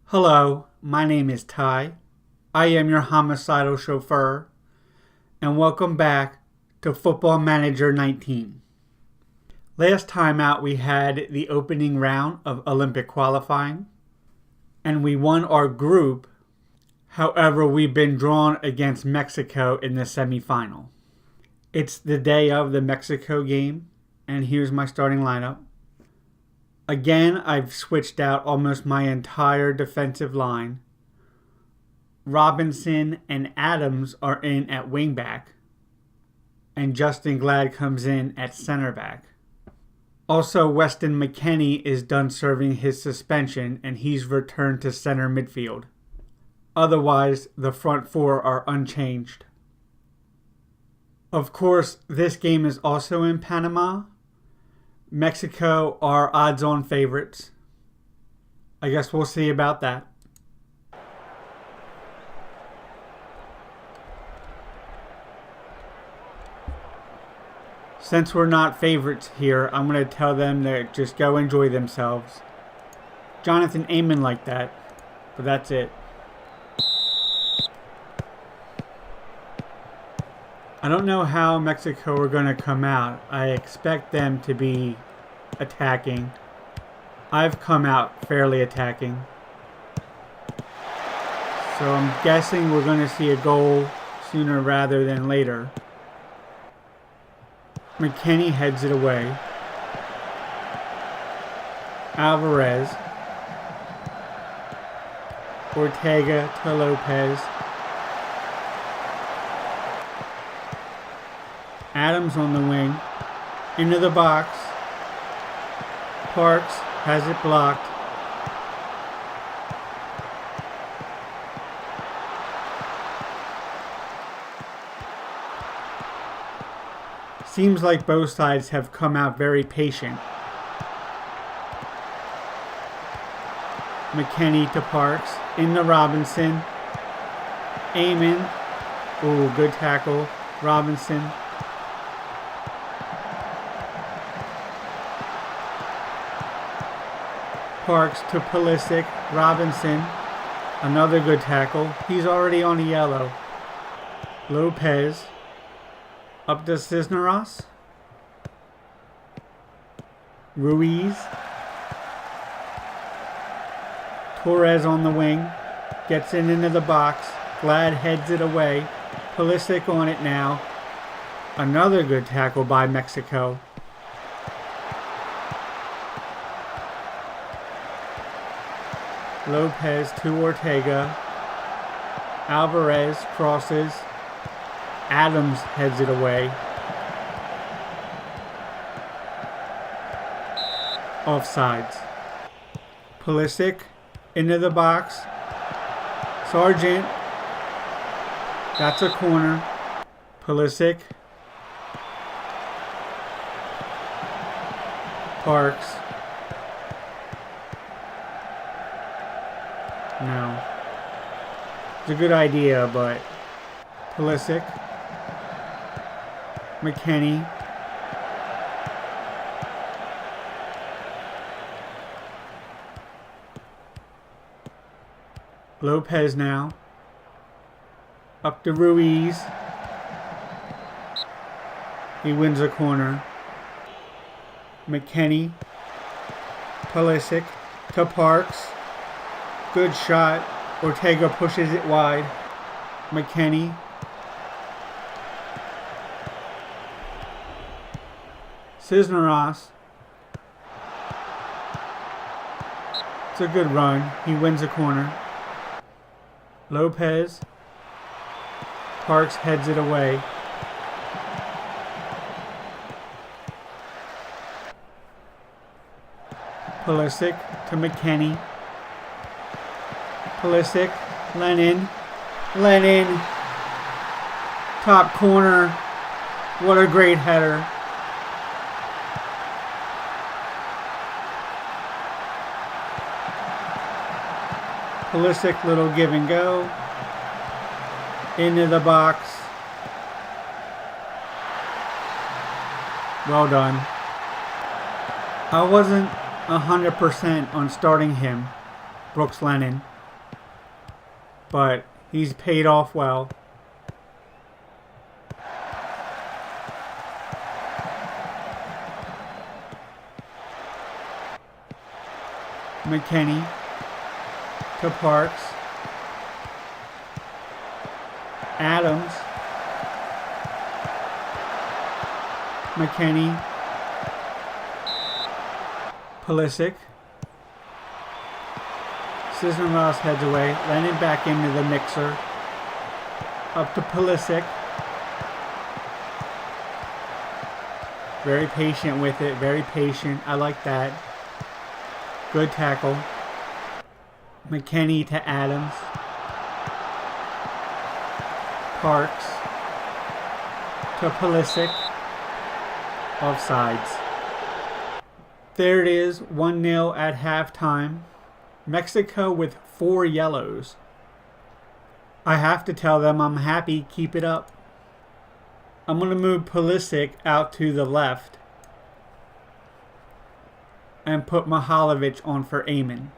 Hello, my name is Ty. I am your homicidal chauffeur, and welcome back to Football Manager 19. Last time out we had the opening round of Olympic qualifying, and we won our group. However, we've been drawn against Mexico in the semifinal. It's the day of the Mexico game, and here's my starting lineup. Again, I've switched out almost my entire defensive line. Robinson and Adams are in at wingback, and Justin Glad comes in at center back. Also, Weston McKennie is done serving his suspension, and he's returned to center midfield. Otherwise, the front four are unchanged. Of course, this game is also in Panama. Mexico are odds-on favorites. I guess we'll see about that. Since we're not favorites here, I'm going to tell them to just go enjoy themselves. Jonathan Amon like that, but that's it. I don't know how Mexico are going to come out. I expect them to be attacking. I've come out fairly attacking. So I'm guessing we're going to see a goal sooner rather than later. McKennie heads it away. Alvarez. Ortega to Lopez. Adams on the wing, into the box. Parks has it blocked. Seems like both sides have come out very patient. McKennie to Parks, into Robinson. Amon, ooh, good tackle. Robinson. Parks to Pulisic. Robinson. Another good tackle. He's already on a yellow. Lopez. Up to Cisneros. Ruiz. Torres on the wing. Gets it into the box. Glad heads it away. Pulisic on it now. Another good tackle by Mexico. Lopez to Ortega. Alvarez crosses. Adams heads it away. Offsides. Pulisic into the box. Sargent. That's a corner. Pulisic. Parks. No. It's a good idea, but Pulisic. McKennie. Lopez now. Up to Ruiz. He wins a corner. McKennie. Pulisic to Parks. Good shot. Ortega pushes it wide. McKennie. Cisneros. It's a good run. He wins a corner. Lopez. Parks heads it away. Pulisic to McKennie. Pulisic. Lennon. Top corner. What a great header. Pulisic, little give and go. Into the box. Well done. I wasn't 100% on starting him, Brooks Lennon. but he's paid off well. McKinney to Parks. Adams. McKinney. Pulisic. Cisneros heads away. Lennon back into the mixer. Up to Pulisic. Very patient with it. Very patient. I like that. Good tackle. McKinney to Adams. Parks to Pulisic. Offsides. There it is, 1-0 at halftime. Mexico with 4 yellows. I have to tell them I'm happy, keep it up. I'm going to move Pulisic out to the left and put Mihalovic on for Eamon.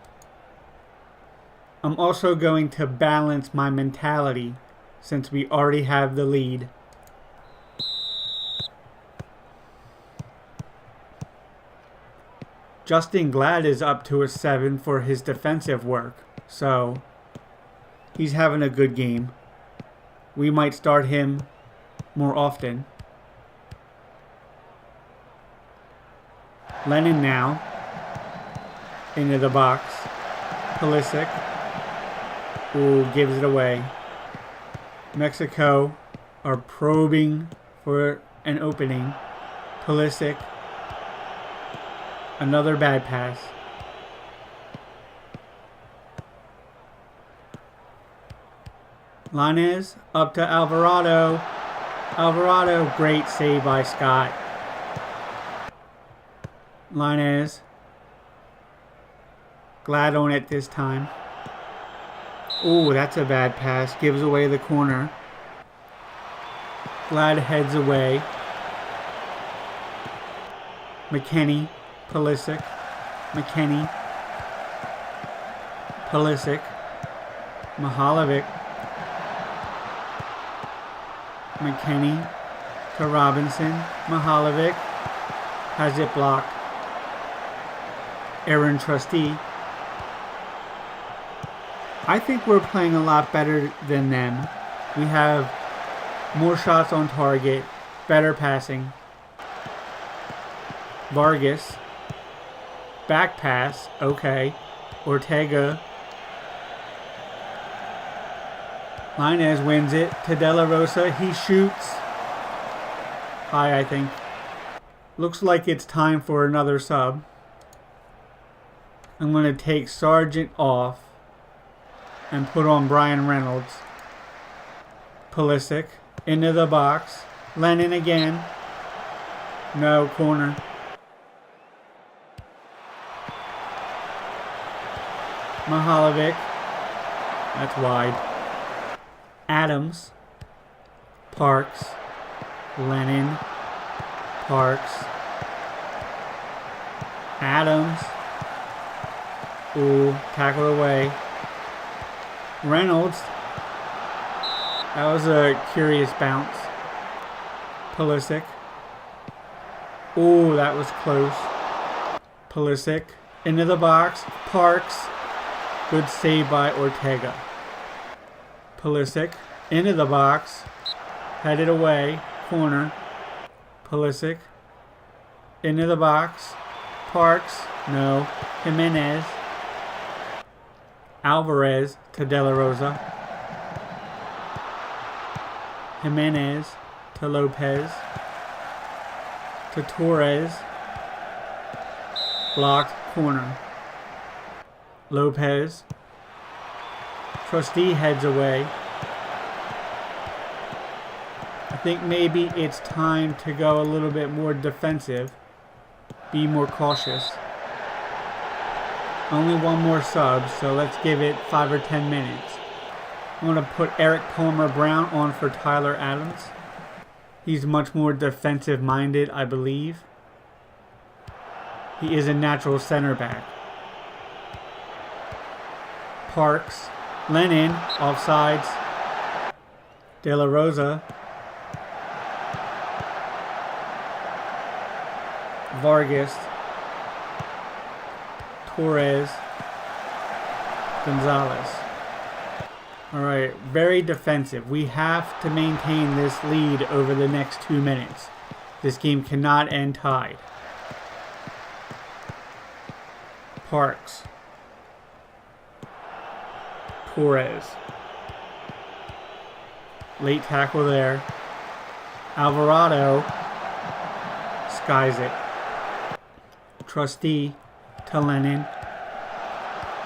I'm also going to balance my mentality since we already have the lead. Justin Glad is up to a 7 for his defensive work, so he's having a good game. We might start him more often. Lennon now into the box. Pulisic. Ooh, gives it away. Mexico are probing for an opening. Pulisic. Another bad pass. Lainez up to Alvarado. Alvarado, great save by Scott. Lainez. Glad on it this time. Ooh, that's a bad pass. Gives away the corner. Glad heads away. McKinney. Pulisic. McKinney. Pulisic. Mihalovic. McKinney to Robinson. Mihalovic has it blocked. Aaron Trustee. I think we're playing a lot better than them. We have more shots on target, better passing. Vargas. Back pass, okay. Ortega. Lainez wins it to De La Rosa. He shoots. High, I think. Looks like it's time for another sub. I'm going to take Sargent off and put on Brian Reynolds. Pulisic into the box. Lennon again. No, corner. Mihalovic. That's wide. Adams. Parks. Lennon. Parks. Adams. Ooh, tackle away. Reynolds. That was a curious bounce. Pulisic. Ooh, that was close. Pulisic. Into the box. Parks. Good save by Ortega. Pulisic. Into the box. Headed away. Corner. Pulisic. Into the box. Parks. No. Jimenez. Alvarez to De La Rosa. Jimenez to Lopez. To Torres. Blocked. Corner. Lopez. Trustee heads away. I think maybe it's time to go a little bit more defensive. Be more cautious. Only one more sub, so let's give it 5 or 10 minutes. I'm going to put Eric Palmer-Brown on for Tyler Adams. He's much more defensive minded, I believe. He is a natural center back. Parks Lennon, offsides. De La Rosa. Vargas. Torres. Gonzalez. Alright, very defensive. We have to maintain this lead over the next 2 minutes. This game cannot end tied. Parks. Torres. Late tackle there. Alvarado skies it. Trustee to Lennon.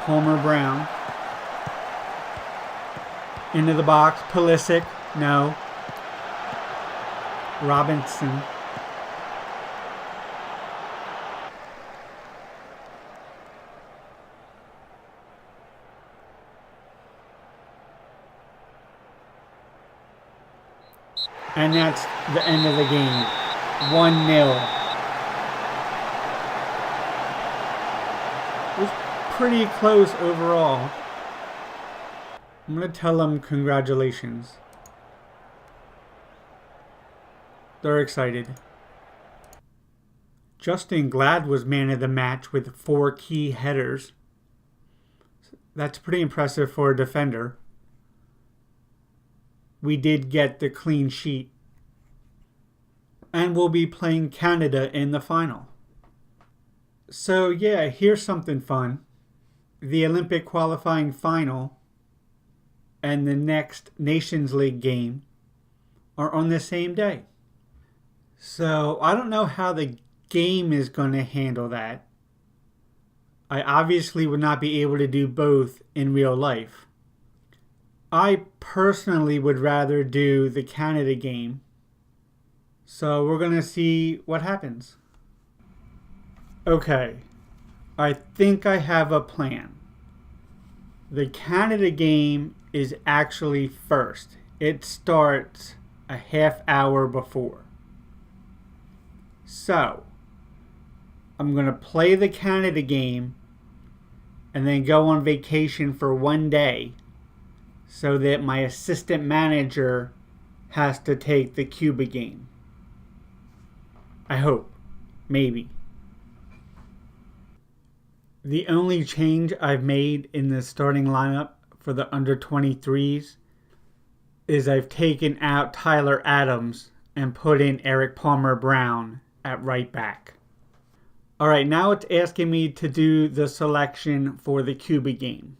Palmer Brown. Into the box. Pulisic. No. Robinson. And that's the end of the game. 1-0. It was pretty close overall. I'm going to tell them congratulations. They're excited. Justin Glad was man of the match with 4 key headers. That's pretty impressive for a defender. We did get the clean sheet. And we'll be playing Canada in the final. So yeah, here's something fun. The Olympic qualifying final and the next Nations League game are on the same day. So I don't know how the game is going to handle that. I obviously would not be able to do both in real life. I personally would rather do the Canada game. So we're going to see what happens. Okay, I think I have a plan. The Canada game is actually first. It starts a half hour before. So, I'm going to play the Canada game and then go on vacation for 1 day so that my assistant manager has to take the Cuba game. I hope. Maybe. The only change I've made in the starting lineup for the under 23s is I've taken out Tyler Adams and put in Eric Palmer Brown at right back. Alright, now it's asking me to do the selection for the Cuba game.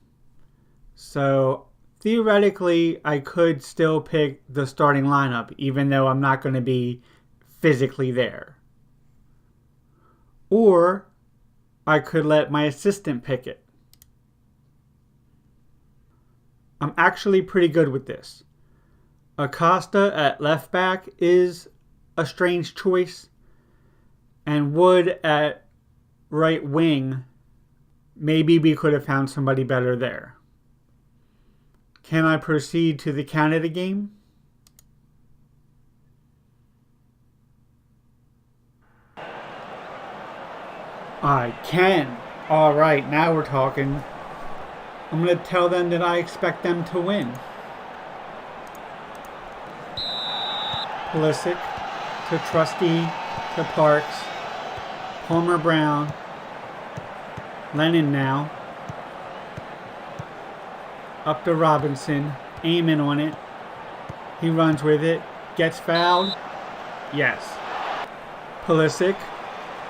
So theoretically, I could still pick the starting lineup even though I'm not going to be physically there. Or I could let my assistant pick it. I'm actually pretty good with this. Acosta at left back is a strange choice. And Wood at right wing, maybe we could have found somebody better there. Can I proceed to the Canada game? I can. Alright, now we're talking. I'm going to tell them that I expect them to win. Pulisic to Trustee to Parks. Palmer Brown. Lennon now. Up to Robinson. Aiming on it. He runs with it. Gets fouled. Yes. Pulisic.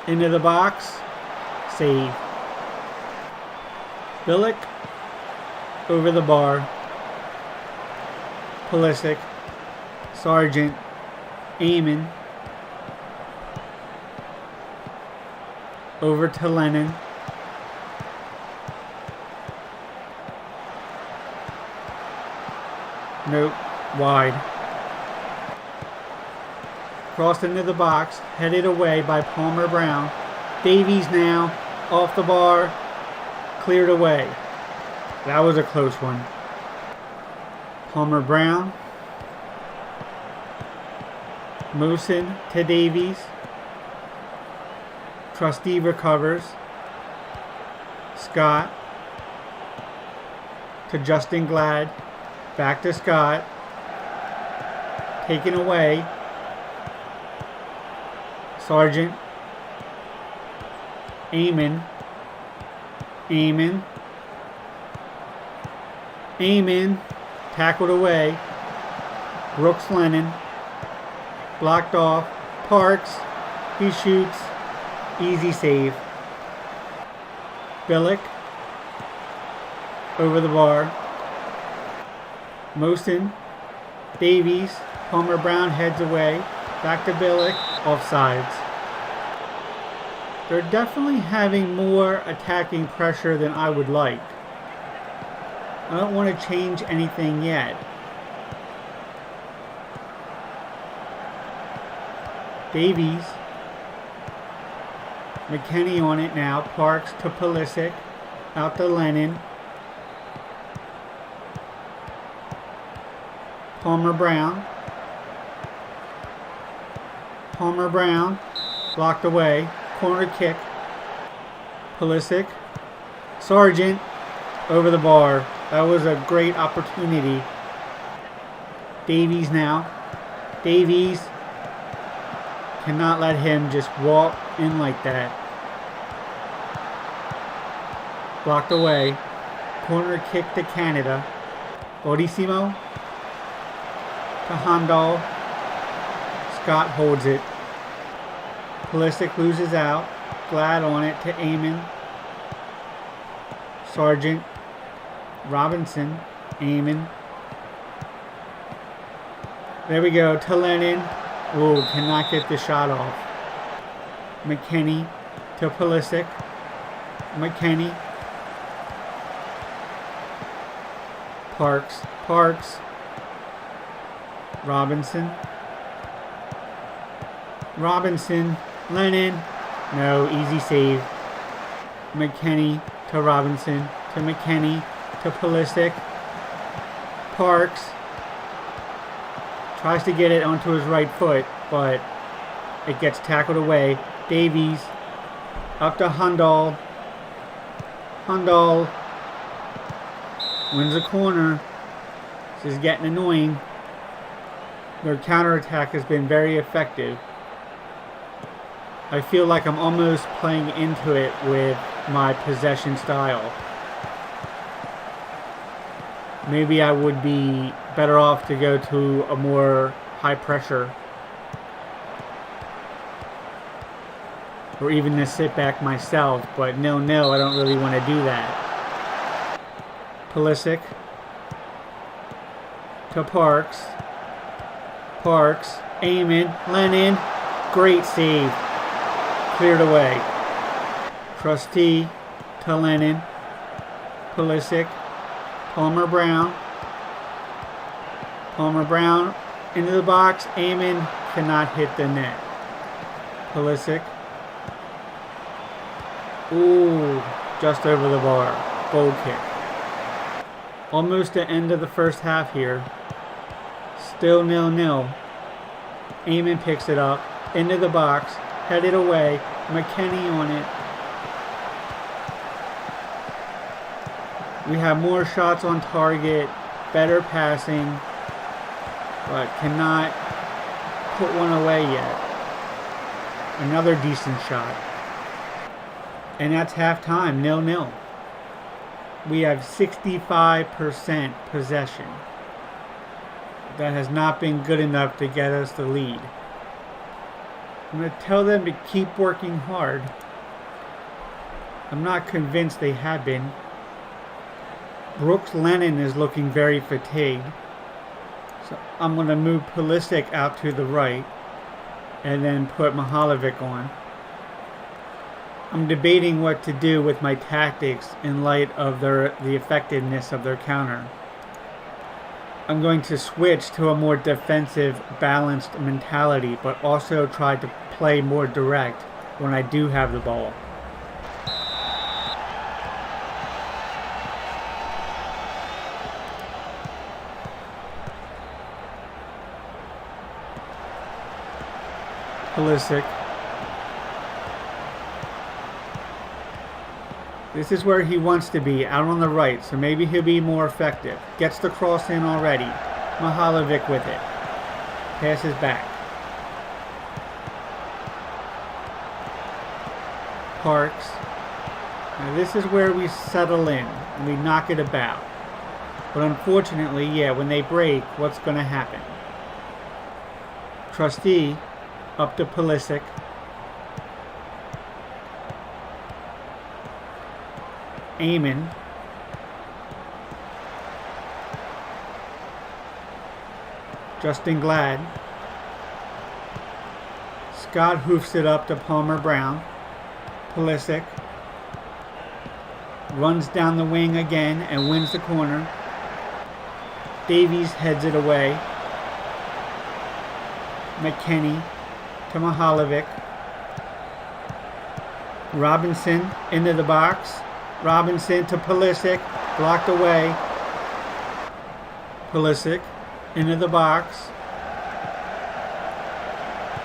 Into the box. Save. Billick. Over the bar. Pulisic. Sargent. Aiming. Over to Lennon. Nope. Wide. Crossed into the box. Headed away by Palmer Brown. Davies now. Off the bar. Cleared away. That was a close one. Palmer Brown. Mooson to Davies. Trustee recovers. Scott to Justin Glad. Back to Scott. Taken away. Sargent. Amon. Tackled away. Brooks Lennon. Blocked off. Parks. He shoots. Easy save. Billick. Over the bar. Mosin. Davies. Palmer Brown heads away. Back to Billick. Offsides. They're definitely having more attacking pressure than I would like. I don't want to change anything yet. Davies. McKinney on it now. Parks to Pulisic. Out to Lennon. Palmer Brown. Blocked away. Corner kick. Pulisic. Sargent. Over the bar. That was a great opportunity. Davies now. Davies. Cannot let him just walk in like that. Blocked away. Corner kick to Canada. Odissimo. To Handal. Scott holds it. Pulisic loses out. Glad on it to Amon. Sargent. Robinson. Amon. There we go. To Lennon. Ooh, cannot get the shot off. McKinney to Pulisic. McKinney. Parks. Robinson. Lennon. No, easy save. McKinney to Robinson. To McKinney. To Pulisic. Parks. Tries to get it onto his right foot, but it gets tackled away. Davies. Up to Handal. Wins the corner. This is getting annoying. Their counterattack has been very effective. I feel like I'm almost playing into it with my possession style. Maybe I would be better off to go to a more high pressure. Or even to sit back myself, but no, I don't really want to do that. Pulisic. To Parks. Amon. Lennon. Great save. Cleared away. Trustee to Lennon. Pulisic. Palmer Brown into the box. Amon cannot hit the net. Pulisic. Ooh, just over the bar. Goal kick. Almost the end of the first half here. Still 0-0. Amon picks it up. Into the box. Headed away. McKinney on it. We have more shots on target. Better passing. But cannot put one away yet. Another decent shot. And that's halftime. 0-0. We have 65% possession. That has not been good enough to get us the lead. I'm going to tell them to keep working hard. I'm not convinced they have been. Brooks Lennon is looking very fatigued. So I'm going to move Pulisic out to the right and then put Mihalovic on. I'm debating what to do with my tactics in light of the effectiveness of their counter. I'm going to switch to a more defensive, balanced mentality, but also try to play more direct when I do have the ball. Pulisic. This is where he wants to be, out on the right, so maybe he'll be more effective. Gets the cross in already. Mihalovic with it. Passes back. Parks. Now this is where we settle in and we knock it about. But unfortunately, yeah, when they break, what's going to happen? Trustee up to Pulisic. Eamon. Justin Glad. Scott hoofs it up to Palmer Brown. Pulisic. Runs down the wing again and wins the corner. Davies heads it away. McKennie to Mihalovic. Robinson into the box. Robinson to Pulisic. Blocked away. Pulisic into the box.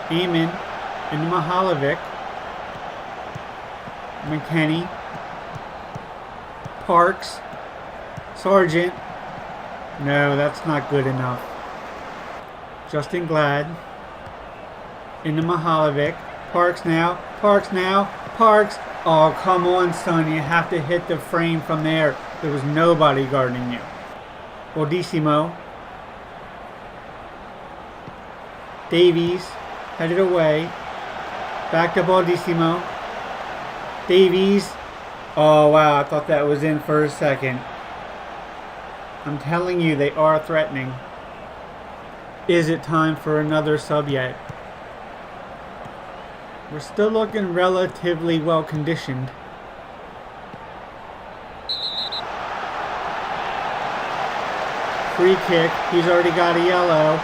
Eamon into Mihalovic. McKennie. Parks. Sargent. No, that's not good enough. Justin Glad. Into Mihalovic. Parks now. Parks now. Parks. Oh, come on, son. You have to hit the frame from there. There was nobody guarding you. Baldissimo. Davies. Headed away. Back to Baldissimo. Davies. Oh, wow. I thought that was in for a second. I'm telling you, they are threatening. Is it time for another sub yet? We're still looking relatively well conditioned. Free kick. He's already got a yellow.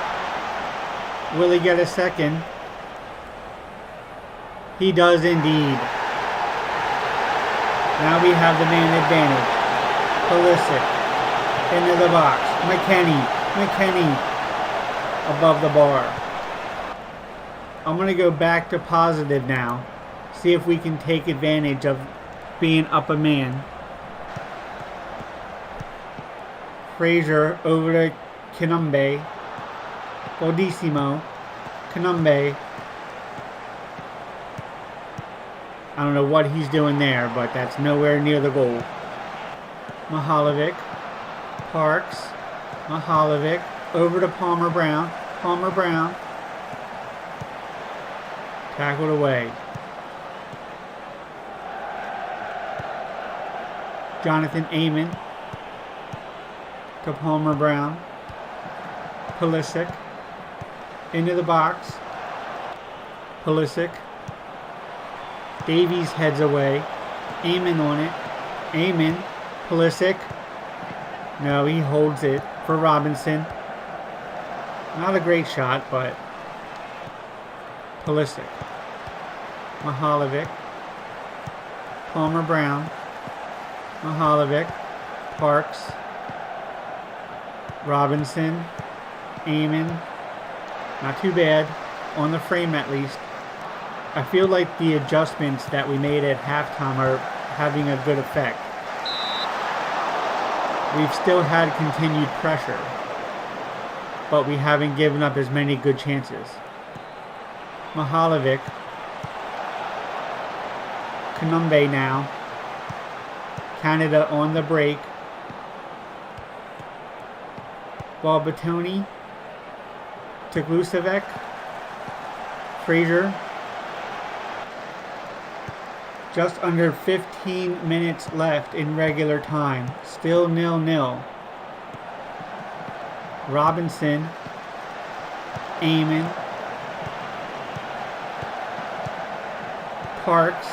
Will he get a second? He does indeed. Now we have the man advantage. Pulisic. Into the box. McKennie above the bar. I'm going to go back to positive now. See if we can take advantage of being up a man. Frazier over to Kinumbe. Baldissimo. Kinumbe. I don't know what he's doing there, but that's nowhere near the goal. Mihalovic. Parks. Mihalovic. Over to Palmer Brown. Palmer Brown. Tackled away. Jonathan Eamon. To Palmer Brown. Pulisic. Into the box. Pulisic. Davies heads away. Eamon on it. Eamon. Pulisic. No, he holds it for Robinson. Not a great shot, but Pulisic. Mihalovic. Palmer Brown. Mihalovic. Parks. Robinson. Eamon. Not too bad. On the frame at least. I feel like the adjustments that we made at halftime are having a good effect. We've still had continued pressure, but we haven't given up as many good chances. Mihalovic. Kinumbe now. Canada on the break. Balbatoni. To Glusevec. Frazier. Just under 15 minutes left in regular time. Still 0-0. Robinson. Eamon. Parks.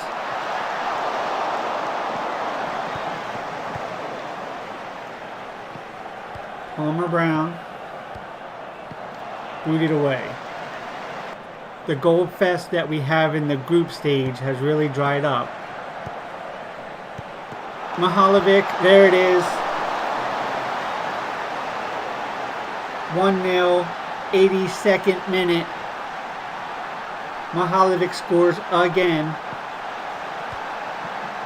Palmer Brown. Booted away. The goal fest that we have in the group stage has really dried up. Mihalovic, there it is. 1-0, 82nd minute. Mihalovic scores again.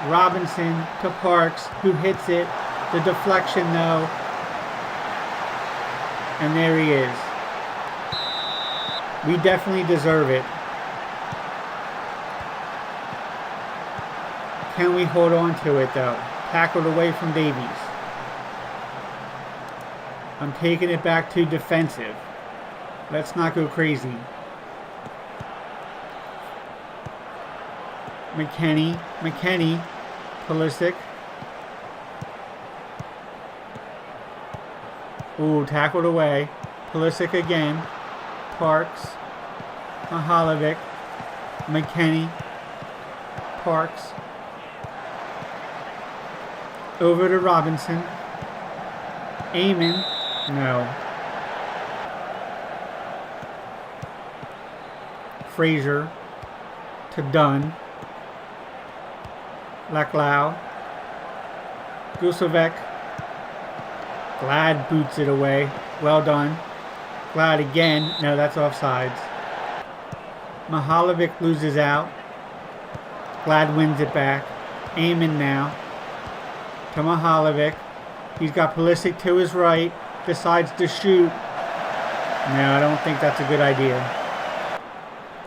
Robinson to Parks, who hits it. The deflection though. And there he is. We definitely deserve it. Can we hold on to it though? Tackled away from Davies. I'm taking it back to defensive. Let's not go crazy. McKinney, Pulisic. Ooh, tackled away. Pulisic again. Parks. Mahalovic. McKinney. Parks. Over to Robinson. Eamon. No. Frazier. To Dunn. Laclau. Gusevec. Glad boots it away. Well done. Glad again. No, that's offsides. Mahalovic loses out. Glad wins it back. Eamon now. To Mahalovic. He's got Pulisic to his right. Decides to shoot. No, I don't think that's a good idea.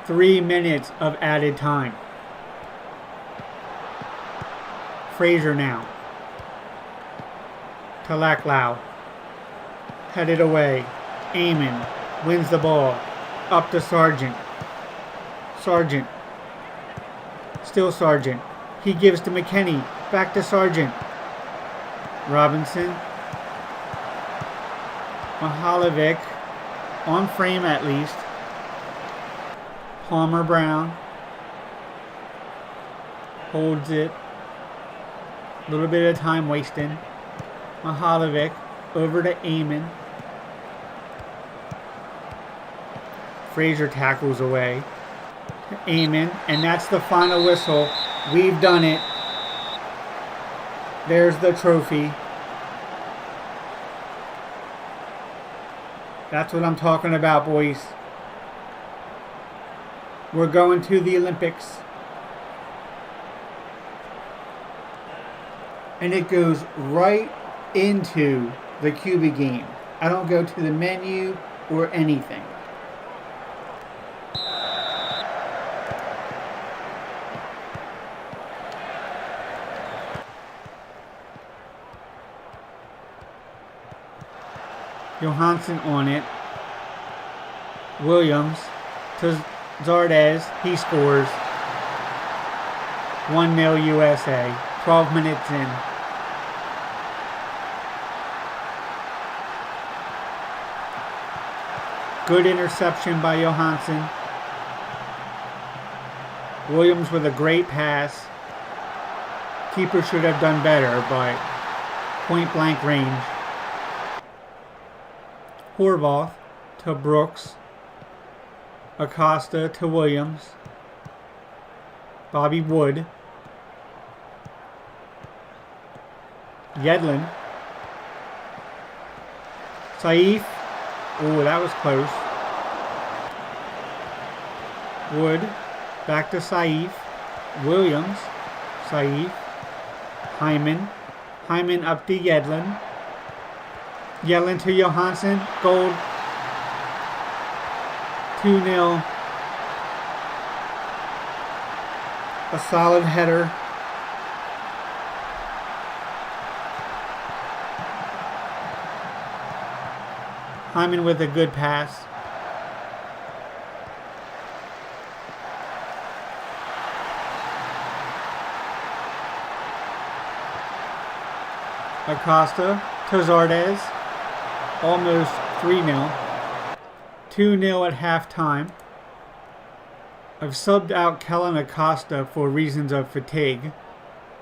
3 minutes of added time. Frazier now. To Laclau. Headed away. Eamon wins the ball. Up to Sargent. Sargent. Still Sargent. He gives to McKinney. Back to Sargent. Robinson. Mahalovic. On frame at least. Palmer Brown. Holds it. A little bit of time wasting. Mahalovic. Over to Eamon. Frazier tackles away. To Eamon. And that's the final whistle. We've done it. There's the trophy. That's what I'm talking about, boys. We're going to the Olympics. And it goes right into the Cuba game. I don't go to the menu or anything. Johansson on it. Williams to Zardes. He scores. 1-0 USA. 12 minutes in. Good interception by Johansson. Williams with a great pass. Keeper should have done better, but point blank range. Horvath to Brooks. Acosta to Williams. Bobby Wood. Yedlin. Saif. Oh, that was close. Wood. Back to Saif. Williams. Saif. Hyman. Hyman up to Yedlin. Yedlin to Johansson. Gold. 2-0. A solid header. Hyman with a good pass. Acosta to Zardes. Almost 3-0. 2-0 at halftime. I've subbed out Kellen Acosta for reasons of fatigue.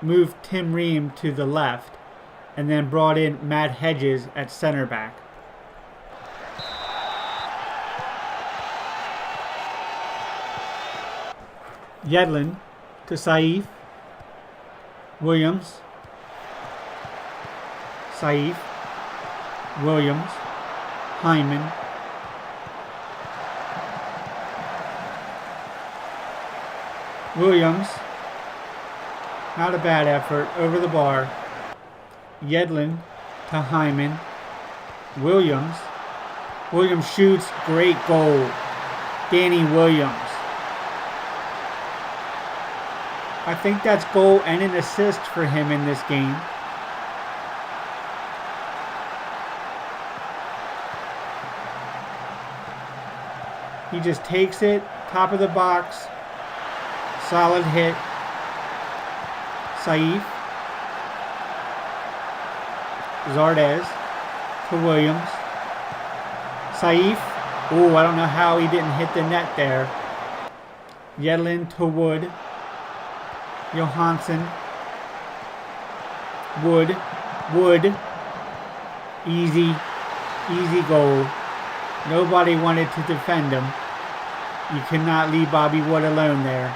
Moved Tim Ream to the left. And then brought in Matt Hedges at center back. Yedlin to Saif. Williams. Saif. Williams. Hyman. Williams. Not a bad effort. Over the bar. Yedlin to Hyman. Williams. Williams shoots. Great goal. Danny Williams. I think that's goal and an assist for him in this game. He just takes it. Top of the box. Solid hit. Saif. Zardes to Williams. Saif. Ooh, I don't know how he didn't hit the net there. Yedlin to Wood. Johansson. Wood. Wood. Easy goal. Nobody wanted to defend him. You cannot leave Bobby Wood alone there.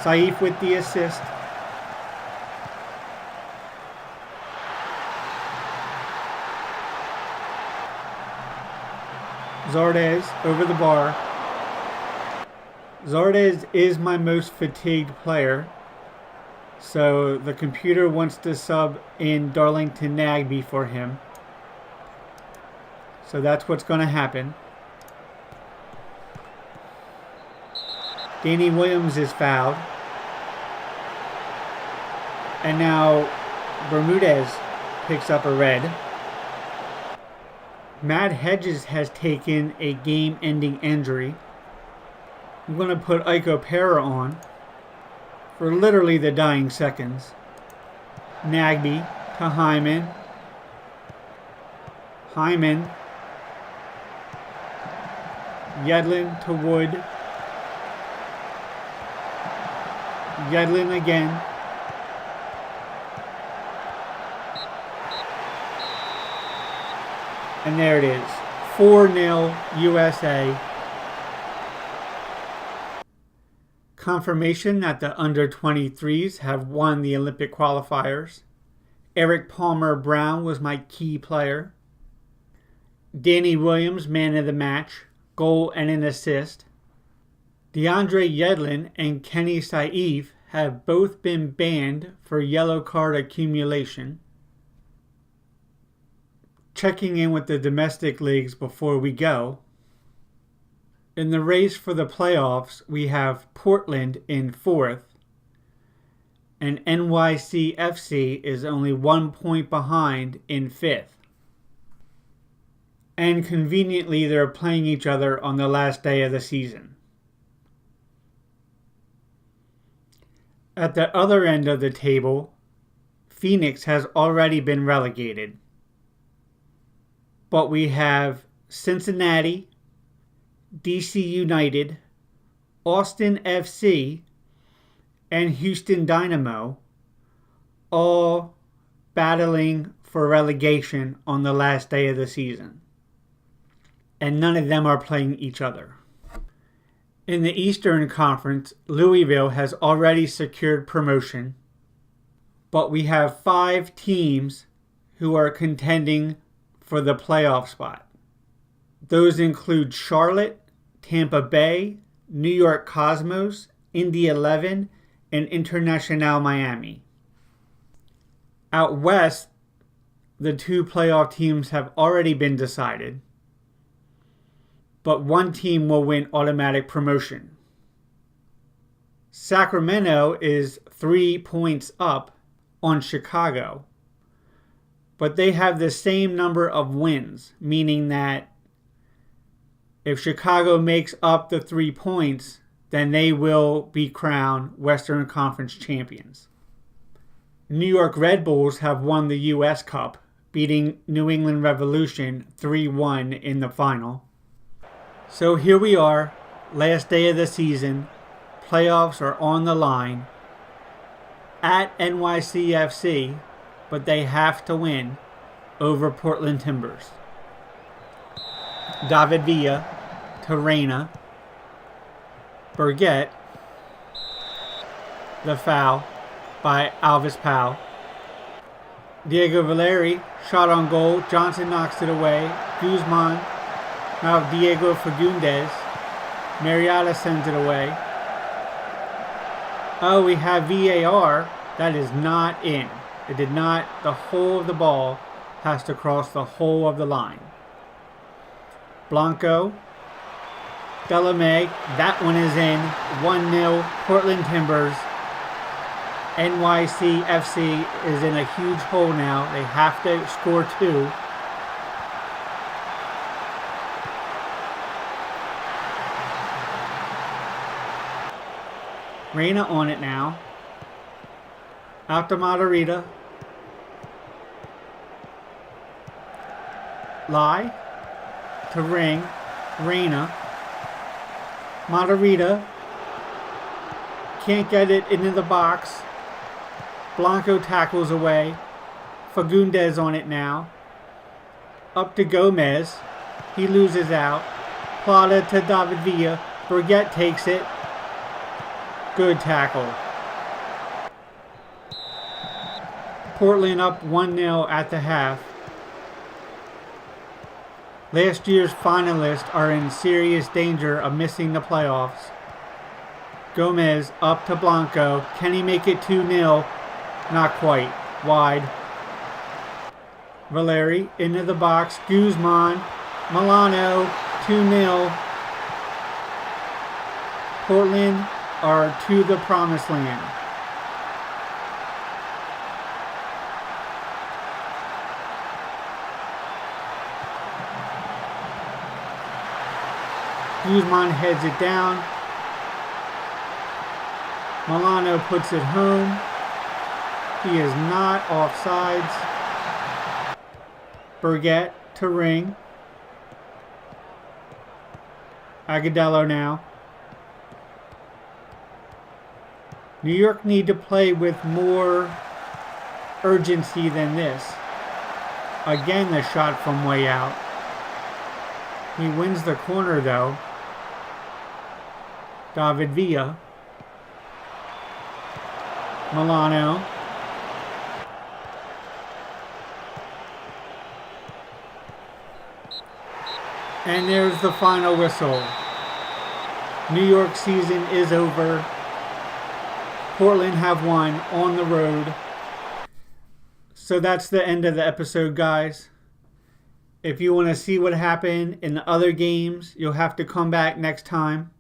Saif with the assist. Zardes over the bar. Zardes is my most fatigued player. So the computer wants to sub in Darlington Nagbe for him. So that's what's going to happen. Danny Williams is fouled. And now Bermudez picks up a red. Matt Hedges has taken a game-ending injury. I'm going to put Ike Opera on for literally the dying seconds. Nagbe to Hyman. Hyman. Yedlin to Wood. Yedlin again. And there it is. 4-0 USA. Confirmation that the under-23s have won the Olympic qualifiers. Eric Palmer Brown was my key player. Danny Williams, man of the match, goal and an assist. DeAndre Yedlin and Kenny Saif have both been banned for yellow card accumulation. Checking in with the domestic leagues before we go. In the race for the playoffs, we have Portland in 4th, and NYCFC is only 1 point behind in 5th. And conveniently, they're playing each other on the last day of the season. At the other end of the table, Phoenix has already been relegated. But we have Cincinnati, DC United, Austin FC, and Houston Dynamo all battling for relegation on the last day of the season. And none of them are playing each other. In the Eastern Conference, Louisville has already secured promotion, but we have 5 teams who are contending for the playoff spot. Those include Charlotte, Tampa Bay, New York Cosmos, Indy 11, and Internacional Miami. Out west, the 2 playoff teams have already been decided, but 1 team will win automatic promotion. Sacramento is 3 points up on Chicago, but they have the same number of wins, meaning that if Chicago makes up the 3 points, then they will be crowned Western Conference champions. New York Red Bulls have won the U.S. Cup, beating New England Revolution 3-1 in the final. So here we are, last day of the season. Playoffs are on the line. At NYCFC, but they have to win over Portland Timbers. David Villa to Reyna. Burgett. The foul by Alvis Powell. Diego Valeri, shot on goal. Johnson knocks it away. Guzman Now Diego Fagundes. Mariota sends it away. Oh, we have VAR. That is not in. It did not. The whole of the ball has to cross the whole of the line. Blanco. Delamay. That one is in. 1-0. Portland Timbers. NYCFC is in a huge hole now. They have to score 2. Reyna on it now. Out to Matarrita. Lie. To Ring. Reyna. Matarrita. Can't get it into the box. Blanco tackles away. Fagundes on it now. Up to Gomez. He loses out. Plata to David Villa. Burgett takes it. Good tackle. Portland up 1-0 at the half. Last year's finalists are in serious danger of missing the playoffs. Gomez up to Blanco. Can he make it 2-0? Not quite. Wide. Valeri into the box. Guzman. Milano. 2-0. Portland are to the promised land. Guzman heads it down. Milano puts it home. He is not offsides. Burgett to Ring. Agudelo now. New York need to play with more urgency than this. Again, the shot from way out. He wins the corner though. David Villa. Milano. And there's the final whistle. New York season is over. Portland have won on the road. So that's the end of the episode, guys. If you want to see what happened in the other games, you'll have to come back next time.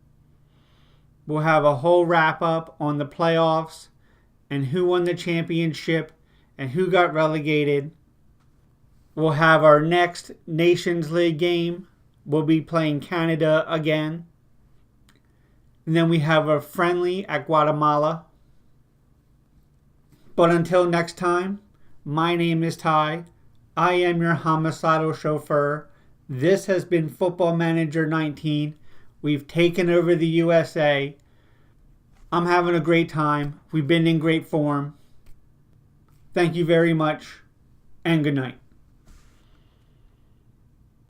We'll have a whole wrap-up on the playoffs and who won the championship and who got relegated. We'll have our next Nations League game. We'll be playing Canada again. And then we have a friendly at Guatemala. But until next time, my name is Ty. I am your homicidal chauffeur. This has been Football Manager 19. We've taken over the USA. I'm having a great time. We've been in great form. Thank you very much, and good night.